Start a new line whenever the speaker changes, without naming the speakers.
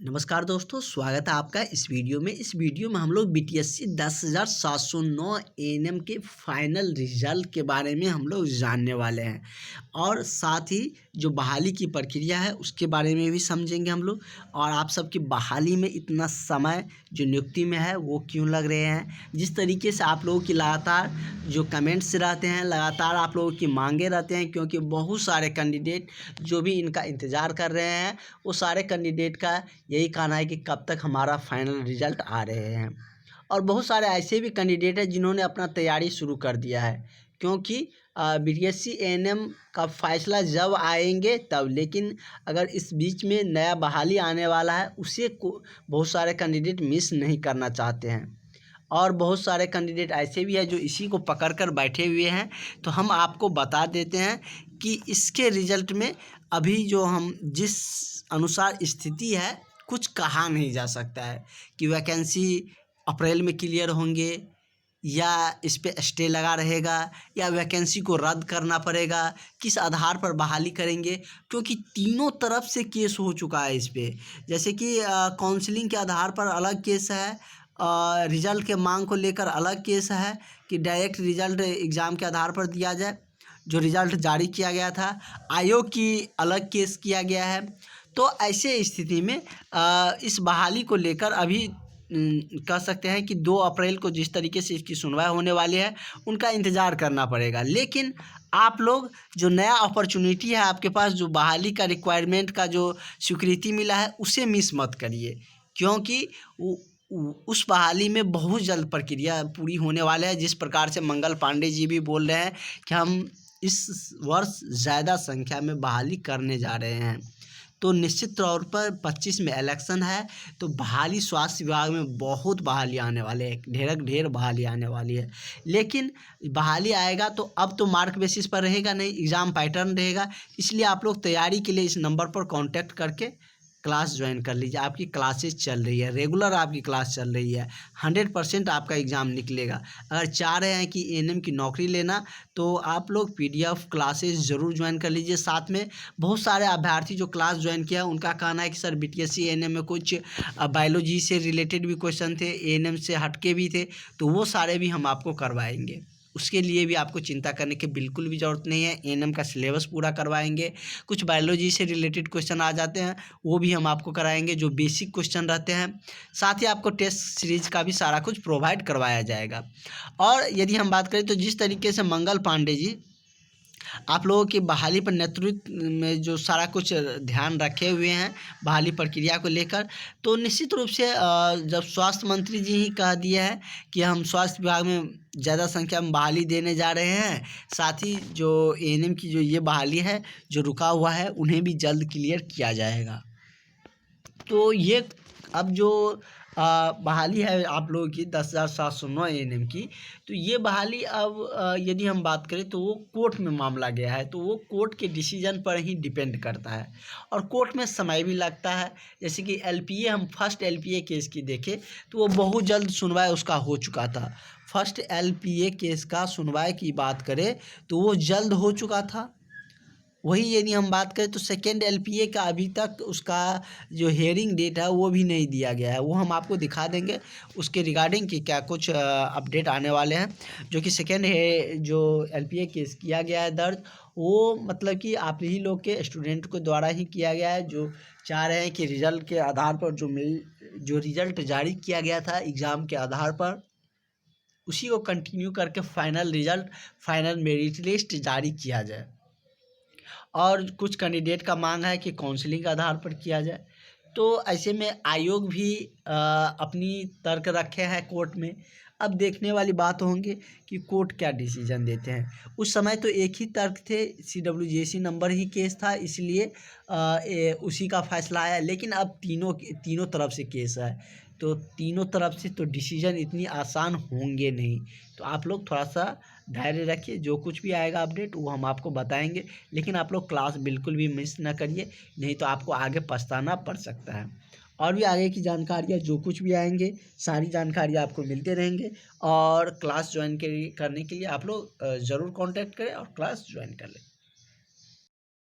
नमस्कार दोस्तों, स्वागत है आपका इस वीडियो में। इस वीडियो में हम लोग बीटीएससी 10,709 एएनएम के फाइनल रिजल्ट के बारे में हम लोग जानने वाले हैं और साथ ही जो बहाली की प्रक्रिया है उसके बारे में भी समझेंगे हम लोग। और आप सबकी बहाली में इतना समय जो नियुक्ति में है वो क्यों लग रहे हैं, जिस तरीके से आप लोगों की लगातार जो कमेंट्स रहते हैं, लगातार आप लोगों की मांगे रहते हैं, क्योंकि बहुत सारे कैंडिडेट जो भी इनका इंतज़ार कर रहे हैं वो सारे कैंडिडेट का यही कहना है कि कब तक हमारा फाइनल रिजल्ट आ रहे हैं। और बहुत सारे ऐसे भी कैंडिडेट हैं जिन्होंने अपना तैयारी शुरू कर दिया है, क्योंकि बीटीएससी एएनएम का फैसला जब आएंगे तब। लेकिन अगर इस बीच में नया बहाली आने वाला है उसे बहुत सारे कैंडिडेट मिस नहीं करना चाहते हैं। और बहुत सारे कैंडिडेट ऐसे भी हैं जो इसी को पकड़ कर बैठे हुए हैं। तो हम आपको बता देते हैं कि इसके रिजल्ट में अभी जो हम जिस अनुसार स्थिति है कुछ कहा नहीं जा सकता है कि वैकेंसी अप्रैल में क्लियर होंगे या इस पे स्टे लगा रहेगा या वैकेंसी को रद्द करना पड़ेगा, किस आधार पर बहाली करेंगे, क्योंकि तीनों तरफ से केस हो चुका है इस पे। जैसे कि काउंसलिंग के आधार पर अलग केस है, रिजल्ट के मांग को लेकर अलग केस है कि डायरेक्ट रिजल्ट एग्ज़ाम के आधार पर दिया जाए। जो रिजल्ट जारी किया गया था आयोग की अलग केस किया गया है। तो ऐसे स्थिति में इस बहाली को लेकर अभी कह सकते हैं कि 2 अप्रैल को जिस तरीके से इसकी सुनवाई होने वाली है उनका इंतज़ार करना पड़ेगा। लेकिन आप लोग जो नया अपॉर्चुनिटी है आपके पास, जो बहाली का रिक्वायरमेंट का जो स्वीकृति मिला है उसे मिस मत करिए, क्योंकि उस बहाली में बहुत जल्द प्रक्रिया पूरी होने वाले है। जिस प्रकार से मंगल पांडे जी भी बोल रहे हैं कि हम इस वर्ष ज़्यादा संख्या में बहाली करने जा रहे हैं, तो निश्चित तौर पर 25 में इलेक्शन है, तो बहाली स्वास्थ्य विभाग में बहुत बहाली आने वाले हैं, ढेर बहाली आने वाली है। लेकिन बहाली आएगा तो अब तो मार्क बेसिस पर रहेगा नहीं, एग्ज़ाम पैटर्न रहेगा। इसलिए आप लोग तैयारी के लिए इस नंबर पर कांटेक्ट करके क्लास ज्वाइन कर लीजिए। आपकी क्लासेस चल रही है, रेगुलर आपकी क्लास चल रही है, 100% आपका एग्ज़ाम निकलेगा। अगर चाह रहे हैं कि एएनएम की नौकरी लेना तो आप लोग पीडीएफ क्लासेस ज़रूर ज्वाइन कर लीजिए। साथ में बहुत सारे अभ्यर्थी जो क्लास ज्वाइन किया उनका कहना है कि सर बीटीएससी एएनएम में कुछ बायोलॉजी से रिलेटेड भी क्वेश्चन थे, एएनएम से हटके भी थे, तो वो सारे भी हम आपको करवाएंगे। उसके लिए भी आपको चिंता करने की बिल्कुल भी ज़रूरत नहीं है। एएनएम का सिलेबस पूरा करवाएंगे। कुछ बायोलॉजी से रिलेटेड क्वेश्चन आ जाते हैं वो भी हम आपको कराएंगे, जो बेसिक क्वेश्चन रहते हैं। साथ ही आपको टेस्ट सीरीज का भी सारा कुछ प्रोवाइड करवाया जाएगा। और यदि हम बात करें तो जिस तरीके से मंगल पांडे जी आप लोगों की बहाली पर नेतृत्व में जो सारा कुछ ध्यान रखे हुए हैं बहाली प्रक्रिया को लेकर, तो निश्चित रूप से जब स्वास्थ्य मंत्री जी ही कह दिया है कि हम स्वास्थ्य विभाग में ज़्यादा संख्या में बहाली देने जा रहे हैं, साथ ही जो एएनएम की जो ये बहाली है जो रुका हुआ है उन्हें भी जल्द क्लियर किया जाएगा। तो ये अब जो बहाली है आप लोगों की 10,709 एएनएम की, तो ये बहाली अब यदि हम बात करें तो वो कोर्ट में मामला गया है, तो वो कोर्ट के डिसीजन पर ही डिपेंड करता है और कोर्ट में समय भी लगता है। जैसे कि एलपीए, हम फर्स्ट एलपीए केस की देखें तो वो बहुत जल्द सुनवाई उसका हो चुका था। फर्स्ट एलपीए केस का सुनवाई की बात करें तो वो जल्द हो चुका था। वही यदि हम बात करें तो सेकेंड एलपीए का अभी तक उसका जो हियरिंग डेट है वो भी नहीं दिया गया है, वो हम आपको दिखा देंगे उसके रिगार्डिंग कि क्या कुछ अपडेट आने वाले हैं। जो कि सेकेंड है जो एलपीए केस किया गया है दर्ज, वो मतलब कि आप ही लोग के स्टूडेंट को द्वारा ही किया गया है, जो चाह रहे हैं कि रिजल्ट के आधार पर जो रिजल्ट जारी किया गया था एग्ज़ाम के आधार पर उसी को कंटिन्यू करके final result, final merit list जारी किया जाए। और कुछ कैंडिडेट का मांग है कि काउंसलिंग के आधार पर किया जाए। तो ऐसे में आयोग भी अपनी तर्क रखे हैं कोर्ट में। अब देखने वाली बात होंगी कि कोर्ट क्या डिसीजन देते हैं। उस समय तो एक ही तर्क थे, CWJC नंबर ही केस था, इसलिए उसी का फैसला आया। लेकिन अब तीनों तरफ से केस है, तो तीनों तरफ से तो डिसीजन इतनी आसान होंगे नहीं। तो आप लोग थोड़ा सा धैर्य रखिए, जो कुछ भी आएगा अपडेट वो हम आपको बताएंगे। लेकिन आप लोग क्लास बिल्कुल भी मिस ना करिए, नहीं तो आपको आगे पछताना पड़ सकता है। और भी आगे की जानकारियाँ जो कुछ भी आएंगे सारी जानकारियाँ आपको मिलते रहेंगे। और क्लास ज्वाइन करने के लिए आप लोग ज़रूर कांटेक्ट करें और क्लास ज्वाइन कर लें।